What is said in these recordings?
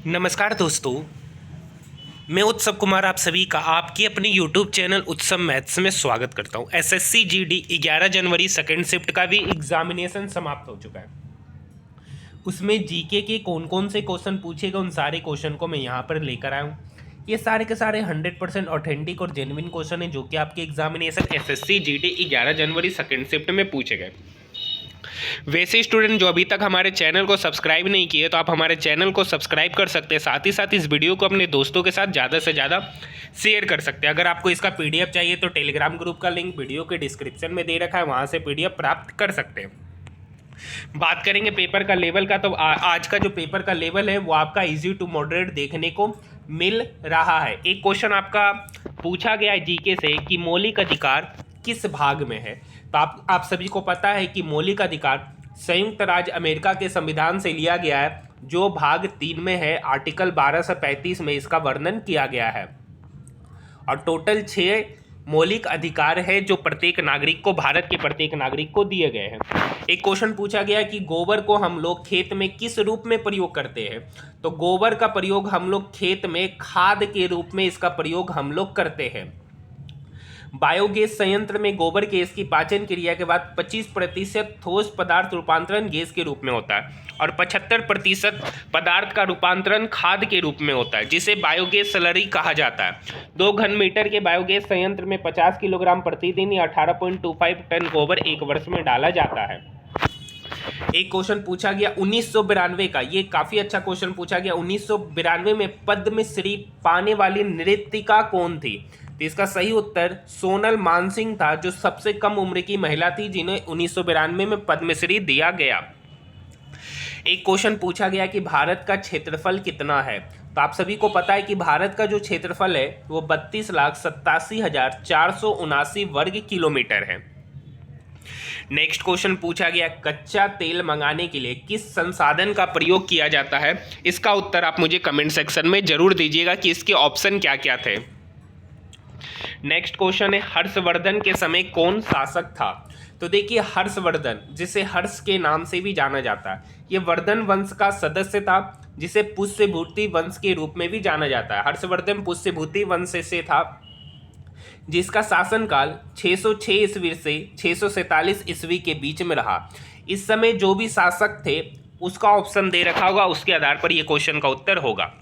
नमस्कार दोस्तों, मैं उत्सव कुमार आप सभी का आपके अपने YouTube चैनल उत्सव मैथ्स में स्वागत करता हूं। एसएससी जीडी 11 जनवरी सेकेंड शिफ्ट का भी एग्जामिनेशन समाप्त हो चुका है। उसमें जीके के कौन कौन से क्वेश्चन पूछे गए उन सारे क्वेश्चन को मैं यहाँ पर लेकर आया हूँ। ये सारे के सारे 100% ऑथेंटिक और जेन्युइन क्वेश्चन हैं जो कि आपके एग्जामिनेशन एसएससी जीडी 11 जनवरी सेकेंड शिफ्ट में पूछे गए। वैसे स्टूडेंट जो अभी तक हमारे चैनल को सब्सक्राइब नहीं किए तो आप हमारे चैनल को सब्सक्राइब कर सकते हैं। साथ ही साथ इस वीडियो को अपने दोस्तों के साथ ज़्यादा से ज़्यादा शेयर कर सकते हैं। अगर आपको इसका पीडीएफ चाहिए तो टेलीग्राम ग्रुप का लिंक वीडियो के डिस्क्रिप्शन में दे रखा है, वहाँ से पीडीएफ प्राप्त कर सकते हैं। बात करेंगे पेपर का लेवल का, तो आज का जो पेपर का लेवल है वो आपका इजी टू मॉडरेट देखने को मिल रहा है। एक क्वेश्चन आपका पूछा गया है जीके से कि मौलिक अधिकार किस भाग में है। तो आप सभी को पता है कि मौलिक अधिकार संयुक्त राज्य अमेरिका के संविधान से लिया गया है, जो भाग 3 में है। आर्टिकल 12 से 35 में इसका वर्णन किया गया है और टोटल 6 मौलिक अधिकार है जो प्रत्येक नागरिक को, भारत के प्रत्येक नागरिक को दिए गए हैं। एक क्वेश्चन पूछा गया कि गोबर को हम लोग खेत में किस रूप में प्रयोग करते हैं। तो गोबर का प्रयोग हम लोग खेत में खाद के रूप में इसका प्रयोग हम लोग करते हैं। बायोगैस संयंत्र में गोबर गैस की पाचन क्रिया के बाद 25% ठोस पदार्थ रूपांतरण गैस के रूप में होता है और 75% पदार्थ का रूपांतरण खाद के रूप में होता है, जिसे बायोगैस स्लरी कहा जाता है। 2 घन मीटर के बायोगैस संयंत्र में 50 किलोग्राम प्रतिदिन या 18.25 टन गोबर एक वर्ष में डाला जाता है। एक क्वेश्चन पूछा गया 1992 का, ये काफी अच्छा क्वेश्चन पूछा गया। 1992 में पद्मश्री पाने वाली नृत्यिका कौन थी। तो इसका सही उत्तर सोनल मानसिंह था, जो सबसे कम उम्र की महिला थी जिन्हें 1992 में पद्मश्री दिया गया। एक क्वेश्चन पूछा गया कि भारत का क्षेत्रफल कितना है। तो आप सभी को पता है कि भारत का जो क्षेत्रफल है वो 32,87,479 वर्ग किलोमीटर है। नेक्स्ट क्वेश्चन पूछा गया कच्चा तेल मंगाने के लिए किस संसाधन का प्रयोग किया जाता है। इसका उत्तर आप मुझे कमेंट सेक्शन में जरूर दीजिएगा कि इसके ऑप्शन क्या क्या थे। नेक्स्ट क्वेश्चन है हर्षवर्धन के समय कौन शासक था। तो देखिए हर्षवर्धन, जिसे हर्ष के नाम से भी जाना जाता है, ये वर्धन वंश का सदस्य था, जिसे पुष्यभूति वंश के रूप में भी जाना जाता है। हर्षवर्धन पुष्यभूति वंश से था, जिसका शासनकाल 606 ईस्वी से 647 ईस्वी के बीच में रहा। इस समय जो भी शासक थे उसका ऑप्शन दे रखा होगा, उसके आधार पर यह क्वेश्चन का उत्तर होगा।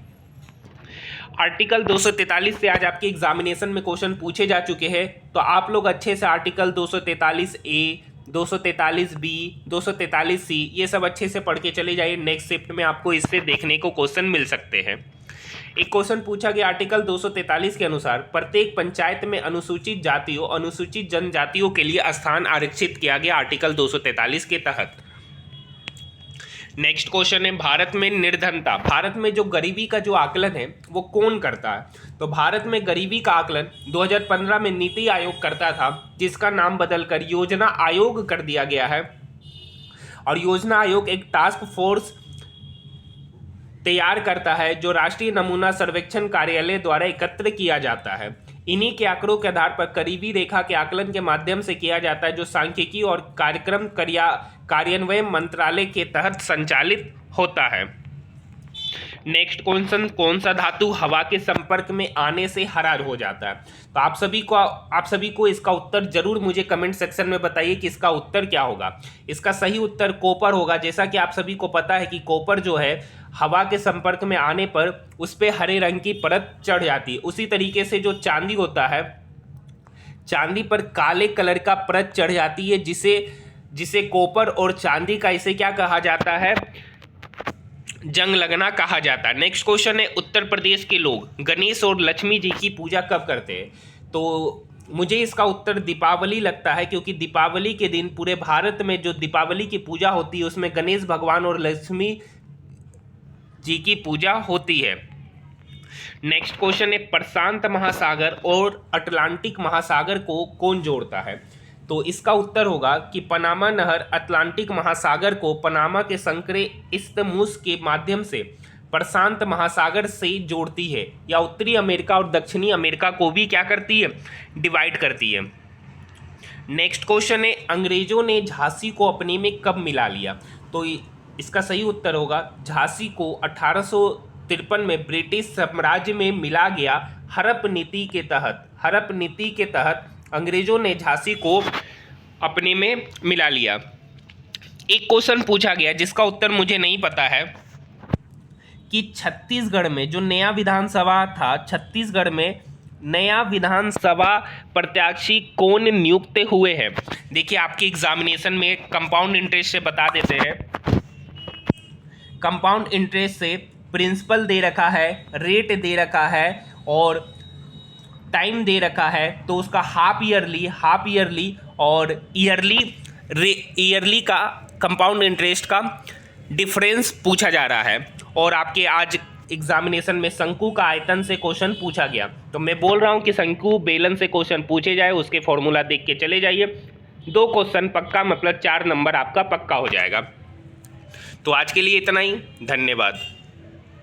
आर्टिकल 243 से आज आपके एग्जामिनेशन में क्वेश्चन पूछे जा चुके हैं, तो आप लोग अच्छे से आर्टिकल 243A, 243B, 243C ये सब अच्छे से पढ़ के चले जाइए। नेक्स्ट शिफ्ट में आपको इससे देखने को क्वेश्चन मिल सकते हैं। एक क्वेश्चन पूछा गया आर्टिकल 243 के अनुसार प्रत्येक पंचायत में अनुसूचित जातियों, अनुसूचित जनजातियों के लिए स्थान आरक्षित किया गया आर्टिकल 243 के तहत। नेक्स्ट क्वेश्चन है भारत में निर्धनता, भारत में जो गरीबी का जो आकलन है वो कौन करता है। तो भारत में गरीबी का आकलन 2015 में नीति आयोग करता था, जिसका नाम बदलकर योजना आयोग कर दिया गया है। और योजना आयोग एक टास्क फोर्स तैयार करता है जो राष्ट्रीय नमूना सर्वेक्षण कार्यालय द्वारा एकत्र किया जाता है। इन्हीं के आंकड़ों के आधार पर गरीबी रेखा के आकलन के माध्यम से किया जाता है, जो सांख्यिकी और कार्यक्रम कार्यान्वयन मंत्रालय के तहत संचालित होता है। नेक्स्ट क्वेश्चन, कौन सा धातु हवा के संपर्क में आने से हरा हो जाता है। तो आप सभी को इसका उत्तर जरूर मुझे कमेंट सेक्शन में बताइए कि इसका उत्तर क्या होगा। इसका सही उत्तर कॉपर होगा। जैसा कि आप सभी को पता है कि कॉपर जो है हवा के संपर्क में आने पर उस पर हरे रंग की परत चढ़ जाती है। उसी तरीके से जो चांदी होता है, चांदी पर काले कलर का परत चढ़ जाती है, जिसे कॉपर और चांदी का इसे क्या कहा जाता है, जंग लगना कहा जाता है। नेक्स्ट क्वेश्चन है उत्तर प्रदेश के लोग गणेश और लक्ष्मी जी की पूजा कब करते हैं। तो मुझे इसका उत्तर दीपावली लगता है, क्योंकि दीपावली के दिन पूरे भारत में जो दीपावली की पूजा होती है उसमें गणेश भगवान और लक्ष्मी जी की पूजा होती है। नेक्स्ट क्वेश्चन है प्रशांत महासागर और अटलांटिक महासागर को कौन जोड़ता है। तो इसका उत्तर होगा कि पनामा नहर अटलांटिक महासागर को पनामा के संकरे इस्थमुस के माध्यम से प्रशांत महासागर से जोड़ती है, या उत्तरी अमेरिका और दक्षिणी अमेरिका को भी क्या करती है, डिवाइड करती है। नेक्स्ट क्वेश्चन है अंग्रेजों ने झांसी को अपने में कब मिला लिया। तो इसका सही उत्तर होगा झांसी को 1953 में ब्रिटिश साम्राज्य में मिला गया। हड़प नीति के तहत अंग्रेजों ने झांसी को अपने में मिला लिया। एक क्वेश्चन पूछा गया जिसका उत्तर मुझे नहीं पता है कि छत्तीसगढ़ में जो नया विधानसभा था, छत्तीसगढ़ में नया विधानसभा प्रत्याशी कौन नियुक्त हुए हैं। देखिए आपके एग्जामिनेशन में कंपाउंड इंटरेस्ट से बता देते हैं। कंपाउंड इंटरेस्ट से प्रिंसिपल दे रखा है, रेट दे रखा है और टाइम दे रखा है, तो उसका हाफ ईयरली और ईयरली का कंपाउंड इंटरेस्ट का डिफरेंस पूछा जा रहा है। और आपके आज एग्जामिनेशन में शंकु का आयतन से क्वेश्चन पूछा गया, तो मैं बोल रहा हूं कि शंकु बेलन से क्वेश्चन पूछे जाए, उसके फॉर्मूला देख के चले जाइए। 2 क्वेश्चन पक्का, मतलब 4 नंबर आपका पक्का हो जाएगा। तो आज के लिए इतना ही, धन्यवाद।